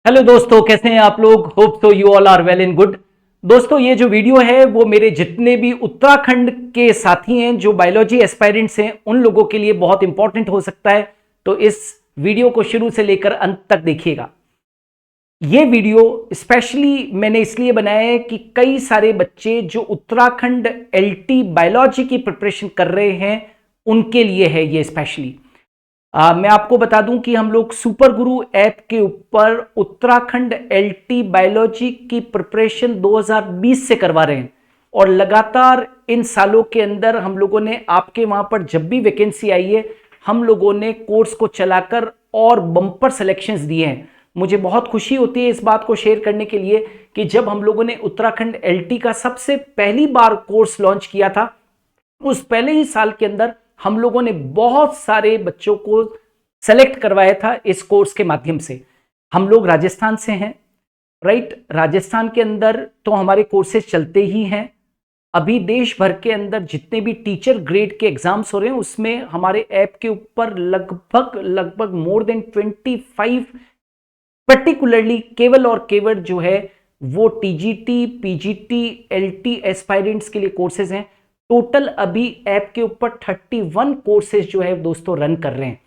Hello दोस्तों, कैसे हैं आप लोग। Hope so you all are well and good. दोस्तों, ये जो वीडियो है वो मेरे जितने भी उत्तराखंड के साथी हैं जो बायोलॉजी एस्पायरेंट्स हैं उन लोगों के लिए बहुत इंपॉर्टेंट हो सकता है। तो इस वीडियो को शुरू से लेकर अंत तक देखिएगा। ये वीडियो स्पेशली मैंने इसलिए बनाया है कि कई सारे बच्चे जो उत्तराखंड एलटी बायोलॉजी की प्रिपरेशन कर रहे हैं उनके लिए है ये स्पेशली। मैं आपको बता दूं कि हम लोग सुपर गुरु ऐप के ऊपर उत्तराखंड एलटी बायोलॉजी की प्रिपरेशन 2020 से करवा रहे हैं और लगातार इन सालों के अंदर हम लोगों ने आपके वहां पर जब भी वैकेंसी आई है हम लोगों ने कोर्स को चलाकर और बम्पर सिलेक्शंस दिए हैं। मुझे बहुत खुशी होती है इस बात को शेयर करने के लिए कि जब हम लोगों ने उत्तराखंड एलटी का सबसे पहली बार कोर्स लॉन्च किया था उस पहले ही साल के अंदर हम लोगों ने बहुत सारे बच्चों को सेलेक्ट करवाया था इस कोर्स के माध्यम से। हम लोग राजस्थान से हैं, राइट। राजस्थान के अंदर तो हमारे कोर्सेज चलते ही हैं। अभी देश भर के अंदर जितने भी टीचर ग्रेड के एग्जाम्स हो रहे हैं उसमें हमारे ऐप के ऊपर लगभग लगभग मोर देन 25 पर्टिकुलरली केवल और केवल जो है वो टीजीटी पीजीटी एलटी एस्पायरेंट्स के लिए कोर्सेज हैं। टोटल अभी ऐप के ऊपर 31 कोर्सेज जो है दोस्तों रन कर रहे हैं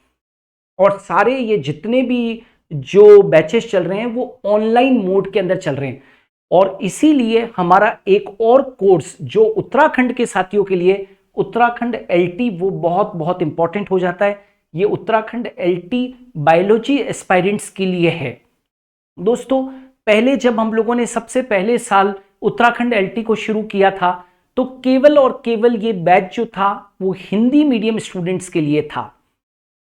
और सारे ये जितने भी जो बैचेस चल रहे हैं वो ऑनलाइन मोड के अंदर चल रहे हैं। और इसीलिए हमारा एक और कोर्स जो उत्तराखंड के साथियों के लिए उत्तराखंड एलटी वो बहुत बहुत इंपॉर्टेंट हो जाता है। ये उत्तराखंड एलटी बायोलॉजी एस्पायरेंट्स के लिए है। दोस्तों, पहले जब हम लोगों ने सबसे पहले साल उत्तराखंड एलटी को शुरू किया था तो केवल और केवल ये बैच जो था वो हिंदी मीडियम स्टूडेंट्स के लिए था,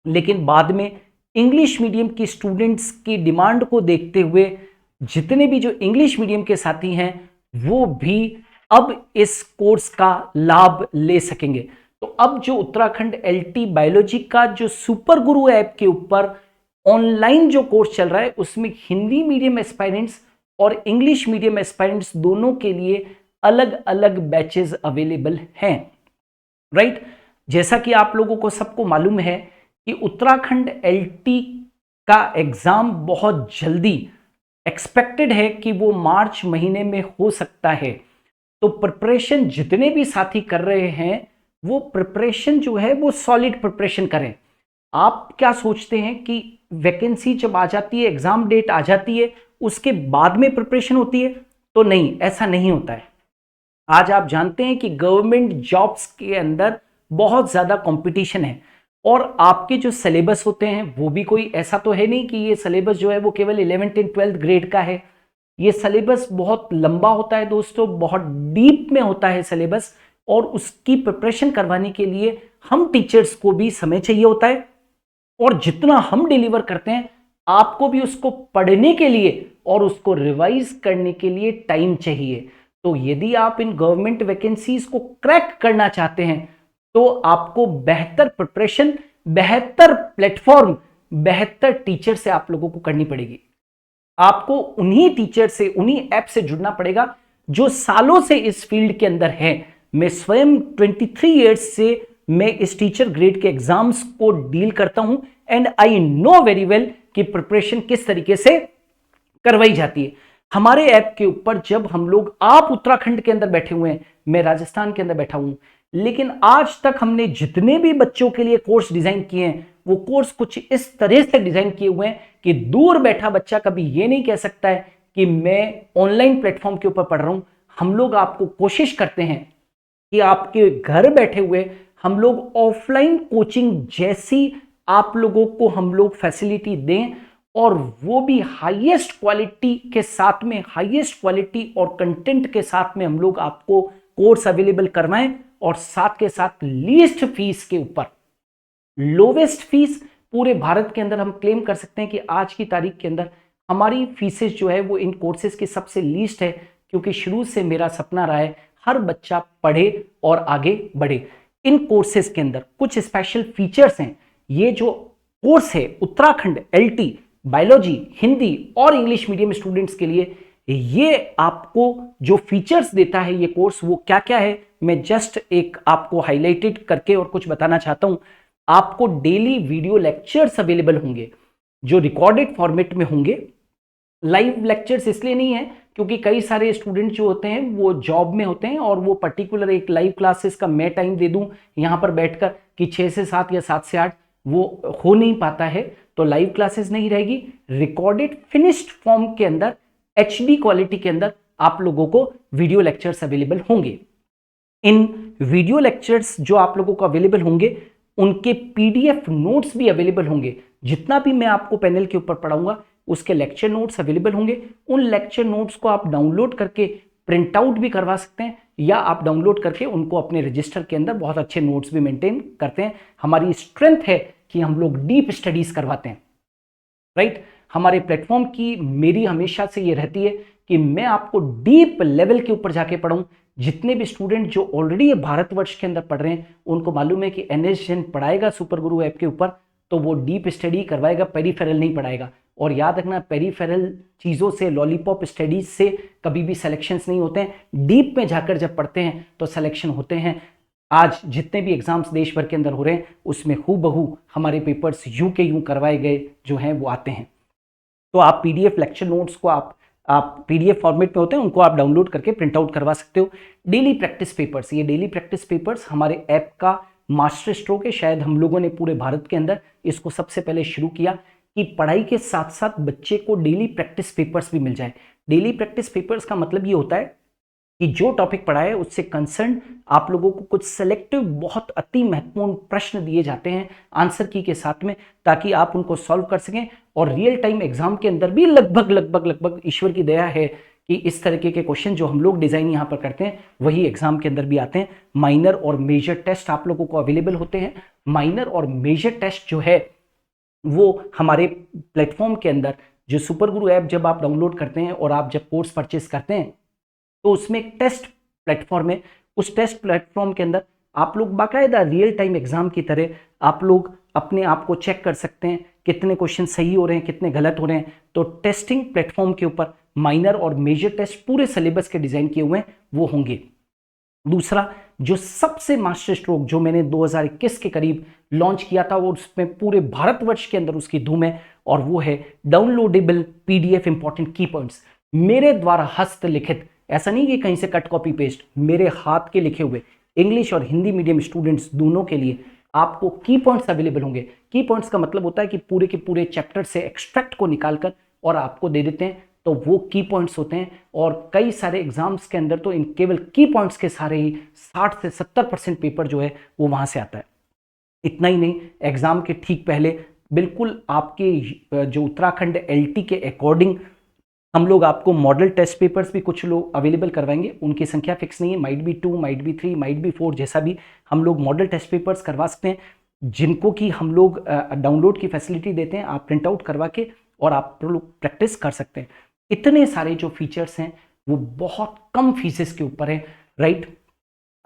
लेकिन बाद में इंग्लिश मीडियम की स्टूडेंट्स की डिमांड को देखते हुए जितने भी जो इंग्लिश मीडियम के साथी हैं वो भी अब इस कोर्स का लाभ ले सकेंगे। तो अब जो उत्तराखंड एलटी बायोलॉजी का जो सुपर गुरु ऐप के ऊपर ऑनलाइन जो कोर्स चल रहा है उसमें हिंदी मीडियम एस्पायरेंट्स और इंग्लिश मीडियम एस्पायरेंट्स दोनों के लिए अलग अलग बैचेस अवेलेबल हैं, राइट। जैसा कि आप लोगों को सबको मालूम है कि उत्तराखंड एलटी का एग्जाम बहुत जल्दी एक्सपेक्टेड है कि वो मार्च महीने में हो सकता है। तो प्रिपरेशन जितने भी साथी कर रहे हैं वो प्रिपरेशन जो है वो सॉलिड प्रिपरेशन करें। आप क्या सोचते हैं कि वैकेंसी जब आ जाती है, एग्जाम डेट आ जाती है, उसके बाद में प्रिपरेशन होती है? तो नहीं, ऐसा नहीं होता है। आज आप जानते हैं कि गवर्नमेंट जॉब्स के अंदर बहुत ज़्यादा कंपटीशन है और आपके जो सिलेबस होते हैं वो भी कोई ऐसा तो है नहीं कि ये सिलेबस जो है वो केवल 11th एंड 12th ग्रेड का है। ये सिलेबस बहुत लंबा होता है दोस्तों, बहुत डीप में होता है सिलेबस और उसकी प्रिपरेशन करवाने के लिए हम टीचर्स को भी समय चाहिए होता है और जितना हम डिलीवर करते हैं आपको भी उसको पढ़ने के लिए और उसको रिवाइज करने के लिए टाइम चाहिए। तो यदि आप इन गवर्नमेंट वैकेंसीज को क्रैक करना चाहते हैं तो आपको बेहतर प्रिपरेशन, बेहतर प्लेटफॉर्म, बेहतर टीचर से आप लोगों को करनी पड़ेगी। आपको उन्हीं टीचर से, उन्हीं ऐप से जुड़ना पड़ेगा जो सालों से इस फील्ड के अंदर है। मैं स्वयं 23 इयर्स से मैं इस टीचर ग्रेड के एग्जाम्स को डील करता हूं and I know very well कि प्रिपरेशन किस तरीके से करवाई जाती है। हमारे ऐप के ऊपर जब हम लोग, आप उत्तराखंड के अंदर बैठे हुए हैं, मैं राजस्थान के अंदर बैठा हूं, लेकिन आज तक हमने जितने भी बच्चों के लिए कोर्स डिजाइन किए हैं वो कोर्स कुछ इस तरह से डिजाइन किए हुए हैं कि दूर बैठा बच्चा कभी ये नहीं कह सकता है कि मैं ऑनलाइन प्लेटफॉर्म के ऊपर पढ़ रहा हूं। हम लोग आपको कोशिश करते हैं कि आपके घर बैठे हुए हम लोग ऑफलाइन कोचिंग जैसी आप लोगों को हम लोग फैसिलिटी दें और वो भी हाईएस्ट क्वालिटी के साथ में, हाईएस्ट क्वालिटी और कंटेंट के साथ में हम लोग आपको कोर्स अवेलेबल करवाएं और साथ के साथ लीस्ट फीस के ऊपर, लोवेस्ट फीस पूरे भारत के अंदर हम क्लेम कर सकते हैं कि आज की तारीख के अंदर हमारी फीसेस जो है वो इन कोर्सेज की सबसे लीस्ट है, क्योंकि शुरू से मेरा सपना रहा है हर बच्चा पढ़े और आगे बढ़े। इन कोर्सेज के अंदर कुछ स्पेशल फीचर्स हैं। ये जो कोर्स है उत्तराखंड एलटी बायोलॉजी हिंदी और इंग्लिश मीडियम स्टूडेंट्स के लिए, ये आपको जो फीचर्स देता है ये कोर्स, वो क्या क्या है मैं जस्ट एक आपको हाईलाइटेड करके और कुछ बताना चाहता हूं। आपको डेली वीडियो लेक्चर्स अवेलेबल होंगे जो रिकॉर्डेड फॉर्मेट में होंगे लाइव लेक्चर्स इसलिए नहीं है क्योंकि कई सारे स्टूडेंट जो होते हैं वो जॉब में होते हैं और वो पर्टिकुलर एक लाइव क्लासेस का मैं टाइम दे दूं यहां पर बैठकर कि 6 से 7 या 7 से 8 वो हो नहीं पाता है, तो लाइव क्लासेस नहीं रहेगी। रिकॉर्डेड फिनिश्ड फॉर्म के अंदर एचडी क्वालिटी के अंदर आप लोगों को वीडियो लेक्चर्स अवेलेबल होंगे। इन वीडियो लेक्चर्स जो आप लोगों को अवेलेबल होंगे उनके पीडीएफ नोट्स भी अवेलेबल होंगे। जितना भी मैं आपको पैनल के ऊपर पढ़ाऊंगा उसके लेक्चर नोट्स अवेलेबल होंगे। उन लेक्चर नोट्स को आप डाउनलोड करके प्रिंट आउट भी करवा सकते हैं या आप डाउनलोड करके उनको अपने रजिस्टर के अंदर बहुत अच्छे नोट्स भी मेंटेन करते हैं। हमारी स्ट्रेंथ है कि हम लोग डीप स्टडीज करवाते हैं, राइट। हमारे प्लेटफॉर्म की मेरी हमेशा से ये रहती है कि मैं आपको डीप लेवल के ऊपर जाके पढ़ाऊं। जितने भी स्टूडेंट जो ऑलरेडी भारतवर्ष के अंदर पढ़ रहे हैं उनको मालूम है कि एनएस जैन पढ़ाएगा सुपर गुरु ऐप के ऊपर तो वो डीप स्टडी करवाएगा, पेरीफेरल नहीं पढ़ाएगा। और याद रखना, पेरीफेरल चीज़ों से, लॉलीपॉप स्टडीज से कभी भी सिलेक्शंस नहीं होते हैं। डीप में जाकर जब पढ़ते हैं तो सिलेक्शन होते हैं। आज जितने भी एग्जाम्स देश भर के अंदर हो रहे हैं उसमें हूबहू हमारे पेपर्स यूं के यूं करवाए गए जो हैं वो आते हैं। तो आप पीडीएफ लेक्चर नोट्स को आप पीडीएफ फॉर्मेट में होते हैं उनको आप डाउनलोड करके प्रिंट आउट करवा सकते हो। डेली प्रैक्टिस पेपर्स, ये डेली प्रैक्टिस पेपर्स हमारे ऐप का मास्टर स्ट्रोक है। शायद हम लोगों ने पूरे भारत के अंदर इसको सबसे पहले शुरू किया कि पढ़ाई के साथ साथ बच्चे को डेली प्रैक्टिस पेपर्स भी मिल जाए। डेली प्रैक्टिस पेपर्स का मतलब ये होता है कि जो टॉपिक पढ़ा है उससे कंसर्न आप लोगों को कुछ सेलेक्टिव बहुत अति महत्वपूर्ण प्रश्न दिए जाते हैं आंसर की के साथ में, ताकि आप उनको सॉल्व कर सकें। और रियल टाइम एग्जाम के अंदर भी लगभग ईश्वर की दया है कि इस तरीके के क्वेश्चन जो हम लोग डिजाइन यहाँ पर करते हैं वही एग्जाम के अंदर भी आते हैं। माइनर और मेजर टेस्ट आप लोगों को अवेलेबल होते हैं। माइनर और मेजर टेस्ट जो है वो हमारे प्लेटफॉर्म के अंदर, जो सुपर गुरु ऐप जब आप डाउनलोड करते हैं और आप जब कोर्स परचेस करते हैं तो उसमें एक टेस्ट प्लेटफॉर्म है। उस टेस्ट प्लेटफॉर्म के अंदर आप लोग बाकायदा रियल टाइम एग्जाम की तरह आप लोग अपने आप को चेक कर सकते हैं कितने क्वेश्चन सही हो रहे हैं, कितने गलत हो रहे हैं। तो टेस्टिंग प्लेटफॉर्म के ऊपर माइनर और मेजर टेस्ट पूरे सिलेबस के डिजाइन किए हुए हैं वो होंगे। दूसरा, जो सबसे मास्टर स्ट्रोक जो मैंने 2021 के करीब लॉन्च किया था और उसमें पूरे भारतवर्ष के अंदर उसकी धूम है, और वो है डाउनलोडेबल पीडीएफ इंपॉर्टेंट की पॉइंट्स, मेरे द्वारा हस्तलिखित। ऐसा नहीं कि कहीं से कट कॉपी पेस्ट, मेरे हाथ के लिखे हुए इंग्लिश और हिंदी मीडियम स्टूडेंट्स दोनों के लिए आपको की पॉइंट्स अवेलेबल होंगे। की पॉइंट्स का मतलब होता है कि पूरे के पूरे चैप्टर से एक्सट्रैक्ट को निकालकर और आपको दे देते हैं, तो वो की पॉइंट्स होते हैं। और कई सारे एग्जाम्स के अंदर तो इन केवल की पॉइंट्स के सारे ही 60 से 70% पेपर जो है वो वहां से आता है। इतना ही नहीं, एग्जाम के ठीक पहले बिल्कुल आपके जो उत्तराखंड एलटी के अकॉर्डिंग हम लोग आपको मॉडल टेस्ट पेपर्स भी कुछ लोग अवेलेबल करवाएंगे। उनकी संख्या फिक्स नहीं है, might be 2, might be 3, might be 4, जैसा भी हम लोग मॉडल टेस्ट पेपर्स करवा सकते हैं, जिनको कि हम लोग डाउनलोड की फैसिलिटी देते हैं। आप प्रिंट आउट करवा के और आप लोग प्रैक्टिस कर सकते हैं। इतने सारे जो फीचर्स हैं वो बहुत कम फीसेस के ऊपर है, राइट।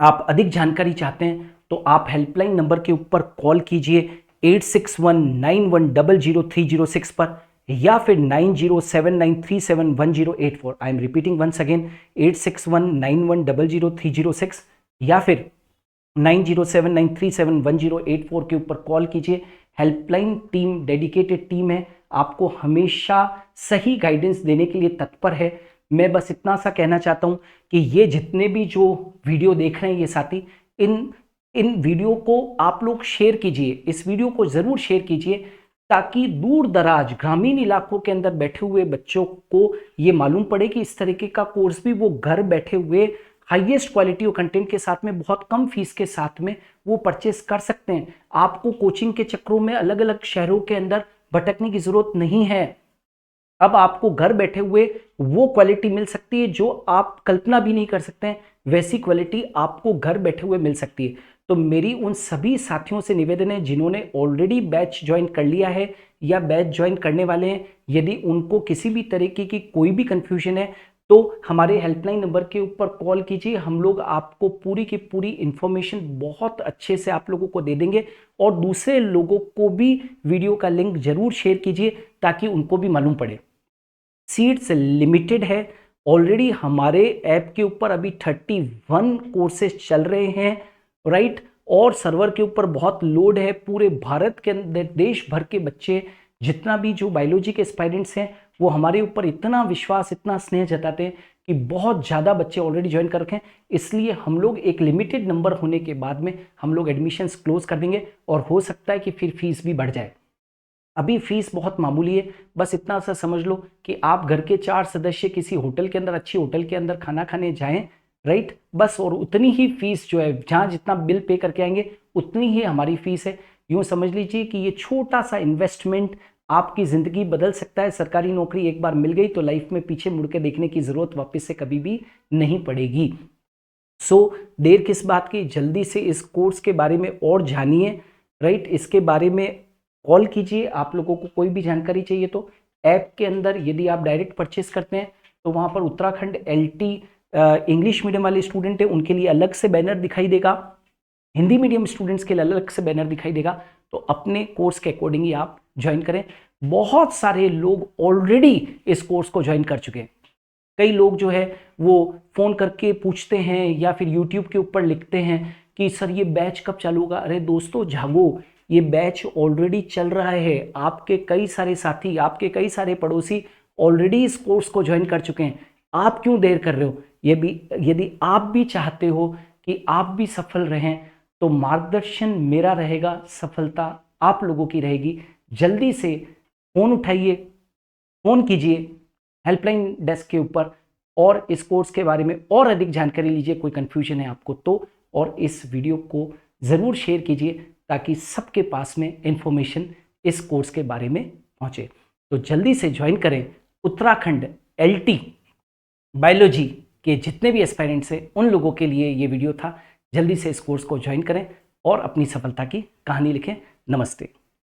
आप अधिक जानकारी चाहते हैं तो आप हेल्पलाइन नंबर के ऊपर कॉल कीजिए 8619100306 पर, या फिर 9079371084। I am repeating once again 8619100306 या फिर 9079371084 के ऊपर कॉल कीजिए। हेल्पलाइन टीम डेडिकेटेड टीम है, आपको हमेशा सही गाइडेंस देने के लिए तत्पर है। मैं बस इतना सा कहना चाहता हूं कि ये जितने भी जो वीडियो देख रहे हैं ये साथी, इन वीडियो को आप लोग शेयर कीजिए, इस वीडियो को जरूर शेयर कीजिए, ताकि दूर दराज ग्रामीण इलाकों के अंदर बैठे हुए बच्चों को ये मालूम पड़े कि इस तरीके का कोर्स भी वो घर बैठे हुए हाईएस्ट क्वालिटी और कंटेंट के साथ में बहुत कम फीस के साथ में वो परचेस कर सकते हैं। आपको कोचिंग के चक्रों में अलग अलग शहरों के अंदर भटकने की जरूरत नहीं है। अब आपको घर बैठे हुए वो क्वालिटी मिल सकती है जो आप कल्पना भी नहीं कर सकते हैं, वैसी क्वालिटी आपको घर बैठे हुए मिल सकती है। तो मेरी उन सभी साथियों से निवेदन है जिन्होंने ऑलरेडी बैच ज्वाइन कर लिया है या बैच ज्वाइन करने वाले हैं, यदि उनको किसी भी तरीके की कोई भी कंफ्यूजन है तो हमारे हेल्पलाइन नंबर के ऊपर कॉल कीजिए। हम लोग आपको पूरी की पूरी इंफॉर्मेशन बहुत अच्छे से आप लोगों को दे देंगे, और दूसरे लोगों को भी वीडियो का लिंक जरूर शेयर कीजिए ताकि उनको भी मालूम पड़े। सीट्स लिमिटेड है, ऑलरेडी हमारे ऐप के ऊपर अभी 31 कोर्सेज चल रहे हैं, राइट। और सर्वर के ऊपर बहुत लोड है, पूरे भारत के अंदर देश भर के बच्चे जितना भी जो बायोलॉजी के एस्पायरेंट्स हैं वो हमारे ऊपर इतना विश्वास, इतना स्नेह जताते हैं कि बहुत ज़्यादा बच्चे ऑलरेडी ज्वाइन कर रखे हैं, इसलिए हम लोग एक लिमिटेड नंबर होने के बाद में हम लोग एडमिशन्स क्लोज कर देंगे और हो सकता है कि फिर फीस भी बढ़ जाए। अभी फीस बहुत मामूली है, बस इतना सा समझ लो कि आप घर के 4 सदस्य किसी होटल के अंदर, अच्छी होटल के अंदर खाना खाने जाएं, राइट, बस, और उतनी ही फीस जो है, जहाँ जितना बिल पे करके आएंगे उतनी ही हमारी फीस है। यूँ समझ लीजिए कि ये छोटा सा इन्वेस्टमेंट आपकी ज़िंदगी बदल सकता है। सरकारी नौकरी एक बार मिल गई तो लाइफ में पीछे मुड़ के देखने की ज़रूरत वापस से कभी भी नहीं पड़ेगी। देर किस बात की, जल्दी से इस कोर्स के बारे में और जानिए, राइट। इसके बारे में कॉल कीजिए, आप लोगों को कोई भी जानकारी चाहिए तो ऐप के अंदर यदि आप डायरेक्ट परचेस करते हैं तो वहाँ पर उत्तराखंड LT इंग्लिश मीडियम वाले स्टूडेंट है उनके लिए अलग से बैनर दिखाई देगा, हिंदी मीडियम स्टूडेंट्स के लिए अलग से बैनर दिखाई देगा। तो अपने कोर्स के अकॉर्डिंग ही आप ज्वाइन करें। बहुत सारे लोग ऑलरेडी इस कोर्स को ज्वाइन कर चुके हैं। कई लोग जो है वो फ़ोन करके पूछते हैं या फिर यूट्यूब के ऊपर लिखते हैं कि सर ये बैच कब चालू होगा। अरे दोस्तों जागो, ये बैच ऑलरेडी चल रहा है। आपके कई सारे साथी, आपके कई सारे पड़ोसी ऑलरेडी इस कोर्स को ज्वाइन कर चुके हैं। आप क्यों देर कर रहे हो? ये भी, यदि आप भी चाहते हो कि आप भी सफल रहें तो मार्गदर्शन मेरा रहेगा, सफलता आप लोगों की रहेगी। जल्दी से फ़ोन उठाइए, फ़ोन कीजिए हेल्पलाइन डेस्क के ऊपर और इस कोर्स के बारे में और अधिक जानकारी लीजिए। कोई कन्फ्यूजन है आपको तो, और इस वीडियो को ज़रूर शेयर कीजिए ताकि सबके पास में इंफॉर्मेशन इस कोर्स के बारे में पहुंचे। तो जल्दी से ज्वाइन करें। उत्तराखंड LT बायोलॉजी के जितने भी एस्पायरेंट्स हैं उन लोगों के लिए ये वीडियो था। जल्दी से इस कोर्स को ज्वाइन करें और अपनी सफलता की कहानी लिखें। नमस्ते।